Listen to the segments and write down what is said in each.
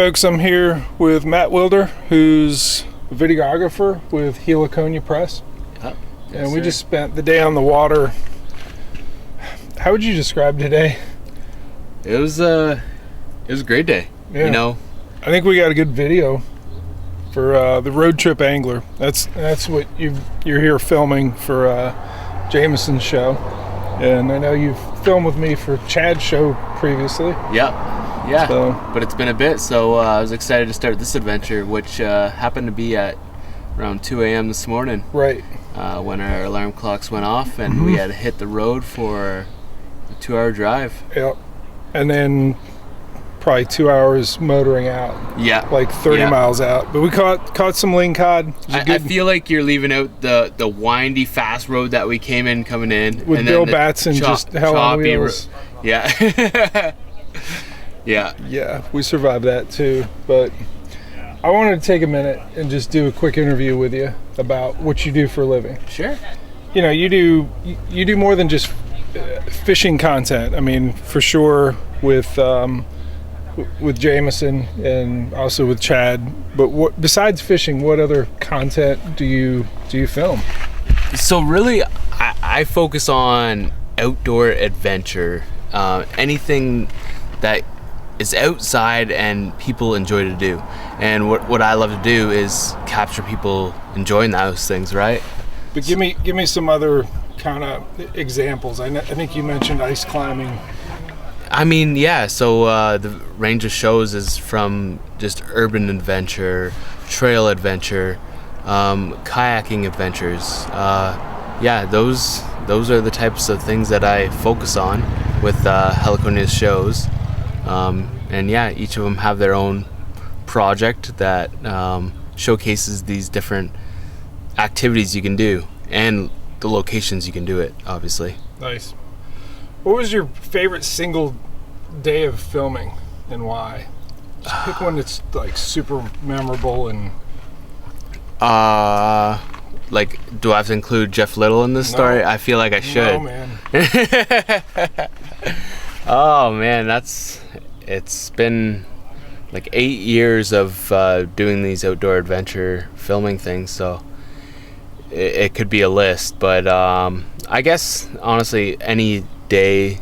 Folks, I'm here with Mat Willder, who's a videographer with Heliconia Press. Yes, and we just spent the day on the water. How would you describe today? It was a great day. Yeah. You know, I think we got a good video for the road trip angler. That's what you're here filming for Jameson's show, and I know you've filmed with me for Chad's show previously. Yeah. So, but it's been a bit, so I was excited to start this adventure, which happened to be at around 2 a.m. this morning. right. When our alarm clocks went off, and we had to hit the road for a 2-hour drive. Yep. And then probably 2 hours motoring out. Yeah. Like 30 miles out. But we caught some lingcod. I feel like you're leaving out the windy, fast road that we came in coming in. With and Bill then Batson just hell on wheels. Yeah. Yeah, we survived that too. But I wanted to take a minute and just do a quick interview with you about what you do for a living. Sure. You know, you do more than just fishing content. I mean, for sure with Jameson and also with Chad. But besides fishing, what other content do you film? So really, I focus on outdoor adventure, anything that is outside and people enjoy to do. And what I love to do is capture people enjoying those things, right? But give me some other kind of examples. I think you mentioned ice climbing. I mean, yeah, so the range of shows is from just urban adventure, trail adventure, kayaking adventures. Yeah, those are the types of things that I focus on with Heliconia's shows. And yeah, each of them have their own project that showcases these different activities you can do and the locations you can do it, obviously. Nice. What was your favorite single day of filming and why? Just pick one that's like super memorable and... Like, do I have to include Jeff Little in this story? I feel like I should. No, man. Oh man, it's been like 8 years of doing these outdoor adventure filming things, so it could be a list, but I guess honestly any day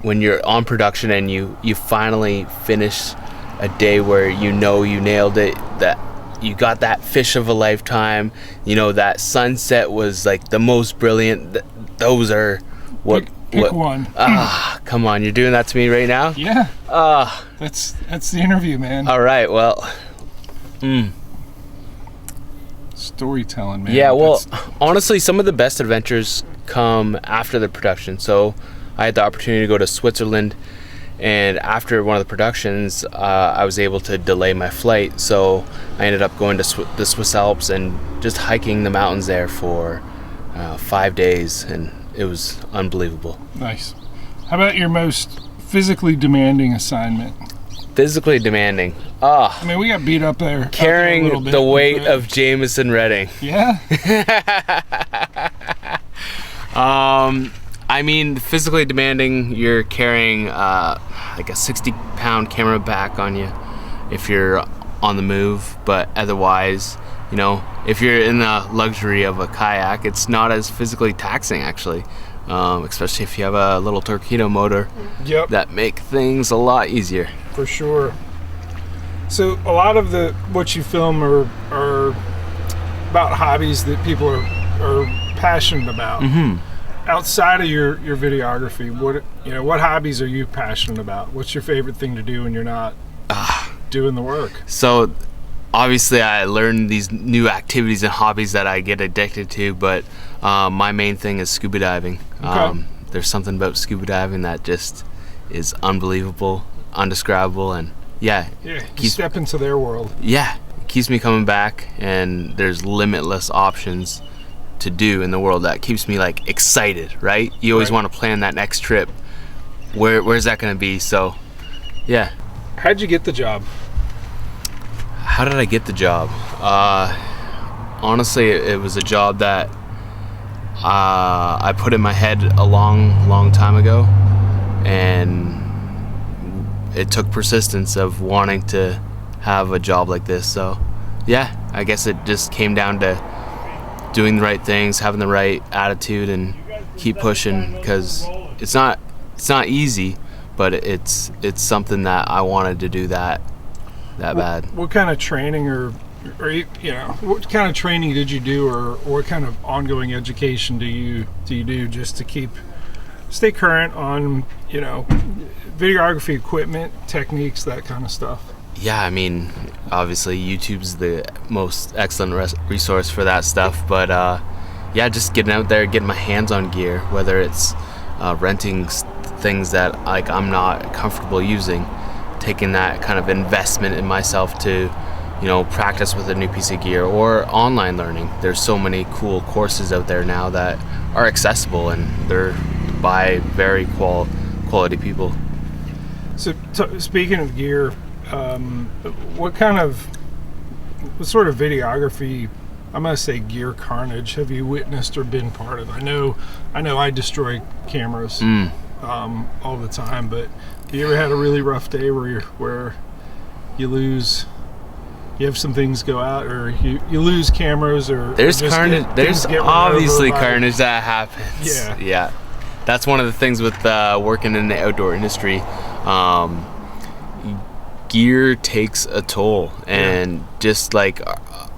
when you're on production and you finally finish a day where you know you nailed it, that you got that fish of a lifetime, you know, that sunset was like the most brilliant, those are what Pick one. Come on, you're doing that to me right now? Yeah. That's the interview, man. All right, well. Storytelling, man. Yeah, well, honestly, some of the best adventures come after the production. So I had the opportunity to go to Switzerland, and after one of the productions, I was able to delay my flight. So I ended up going to the Swiss Alps and just hiking the mountains there for 5 days, and it was unbelievable. Nice. How about your most physically demanding assignment? Physically demanding. I mean, we got beat up there. Carrying the weight of Jameson Redding. Yeah? I mean, physically demanding, you're carrying like a 60-pound camera back on you if you're on the move, but otherwise, you know, if you're in the luxury of a kayak, it's not as physically taxing, actually, especially if you have a little torpedo motor. Yep. That make things a lot easier. For sure. So a lot of what you film are about hobbies that people are passionate about. Outside of your videography, what hobbies are you passionate about? What's your favorite thing to do when you're not doing the work? So obviously I learned these new activities and hobbies that I get addicted to, but my main thing is scuba diving. Okay. There's something about scuba diving that just is unbelievable, undescribable, and yeah, you step into their world. Yeah, it keeps me coming back, and there's limitless options to do in the world that keeps me like excited, right? You always want to plan that next trip. Where's that going to be? So yeah. How'd you get the job? How did I get the job? Honestly, it was a job that I put in my head a long time ago, and it took persistence of wanting to have a job like this. So yeah, I guess it just came down to doing the right things, having the right attitude, and keep pushing, because it's not easy, but it's something that I wanted to do that bad. What kind of training or what kind of training did you do, or what kind of ongoing education do you do just to stay current on videography equipment, techniques, that kind of stuff? Yeah, I mean, obviously YouTube's the most excellent resource for that stuff, but yeah, just getting out there, getting my hands on gear, whether it's renting things that like I'm not comfortable using, taking that kind of investment in myself to practice with a new piece of gear, or online learning. There's so many cool courses out there now that are accessible, and they're by very quality people. So speaking of gear, what sort of videography, I'm gonna say gear carnage, have you witnessed or been part of? I know I destroy cameras all the time, but have you ever had a really rough day where you have some things go out, or you lose cameras, or there's carnage? There's obviously carnage that happens. Yeah. That's one of the things with working in the outdoor industry. Gear takes a toll, and just like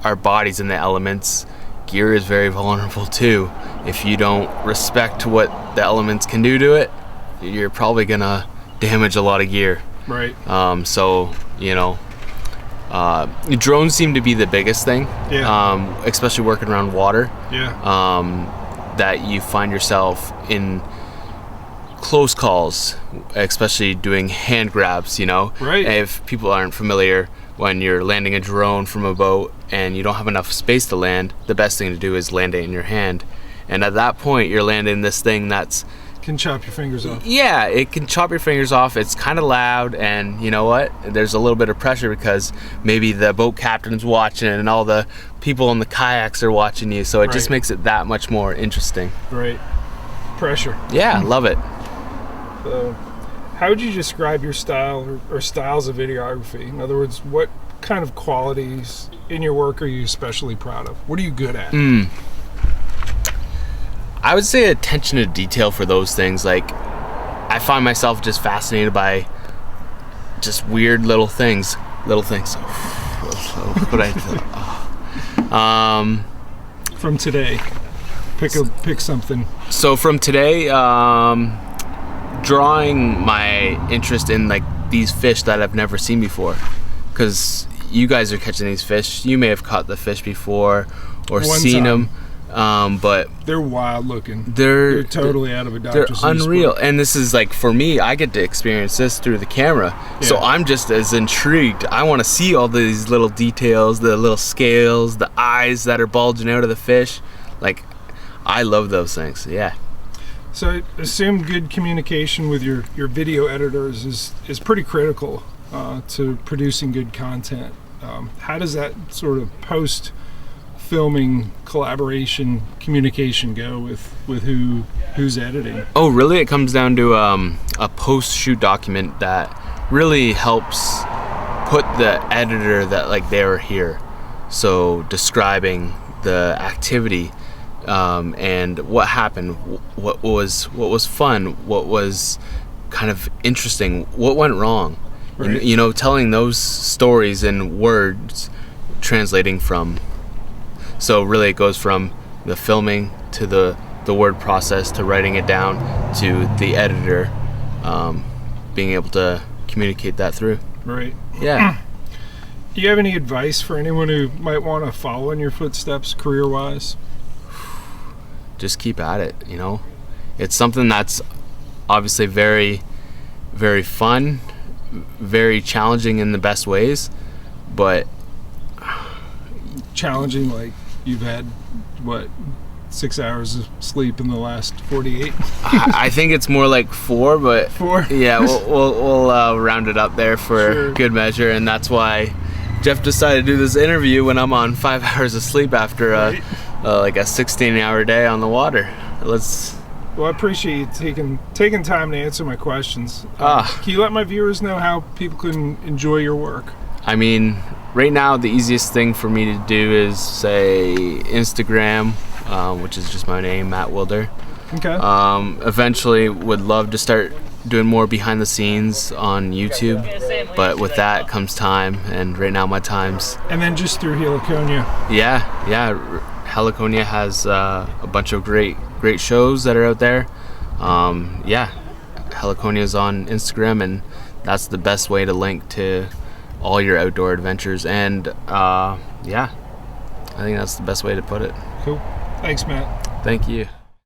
our bodies in the elements, gear is very vulnerable too. If you don't respect what the elements can do to it, you're probably gonna damage a lot of gear. Right. So drones seem to be the biggest thing. Yeah. Especially working around water. Yeah. That you find yourself in close calls, especially doing hand grabs, Right. If people aren't familiar, when you're landing a drone from a boat and you don't have enough space to land, the best thing to do is land it in your hand. And at that point, you're landing this thing that's can chop your fingers off. Yeah, it can chop your fingers off. It's kind of loud, and you know what? There's a little bit of pressure because maybe the boat captain's watching it and all the people in the kayaks are watching you, so it just makes it that much more interesting. Right. Pressure. Yeah, love it. So, how would you describe your style or styles of videography? In other words, what kind of qualities in your work are you especially proud of? What are you good at? I would say attention to detail for those things. Like, I find myself just fascinated by just weird little things. What From today, pick something. So from today, drawing my interest in like these fish that I've never seen before, because you guys are catching these fish. You may have caught the fish before or seen them. But they're wild looking. They're totally out of a doctor's. They're unreal, and this is like, for me, I get to experience this through the camera. Yeah. So I'm just as intrigued. I want to see all these little details, the little scales, the eyes that are bulging out of the fish. Like, I love those things. Yeah. So I assume good communication with your video editors is pretty critical to producing good content. How does that sort of post filming collaboration communication go with who's editing? Oh, really? It comes down to a post-shoot document that really helps put the editor that like they were here. So describing the activity and what happened, what was fun, what was kind of interesting, what went wrong. Right. Telling those stories in words, translating from. So really it goes from the filming to the word process to writing it down to the editor being able to communicate that through. Right. Yeah. Do you have any advice for anyone who might want to follow in your footsteps career-wise? Just keep at it, It's something that's obviously very, very fun, very challenging in the best ways, but... Challenging, like you've had, 6 hours of sleep in the last 48? I think it's more like 4, but 4? Yeah, we'll round it up there for good measure, and that's why Jeff decided to do this interview when I'm on 5 hours of sleep after like a 16-hour day on the water. Well, I appreciate you taking time to answer my questions. Can you let my viewers know how people can enjoy your work? I mean, right now the easiest thing for me to do is say Instagram, which is just my name, Mat Willder. Okay. Eventually would love to start doing more behind the scenes on YouTube, but with that comes time, and right now my time's... And then just through Heliconia. Yeah. Heliconia has a bunch of great shows that are out there. Heliconia's on Instagram, and that's the best way to link to all your outdoor adventures, and I think that's the best way to put it. Cool. Thanks, Matt. Thank you.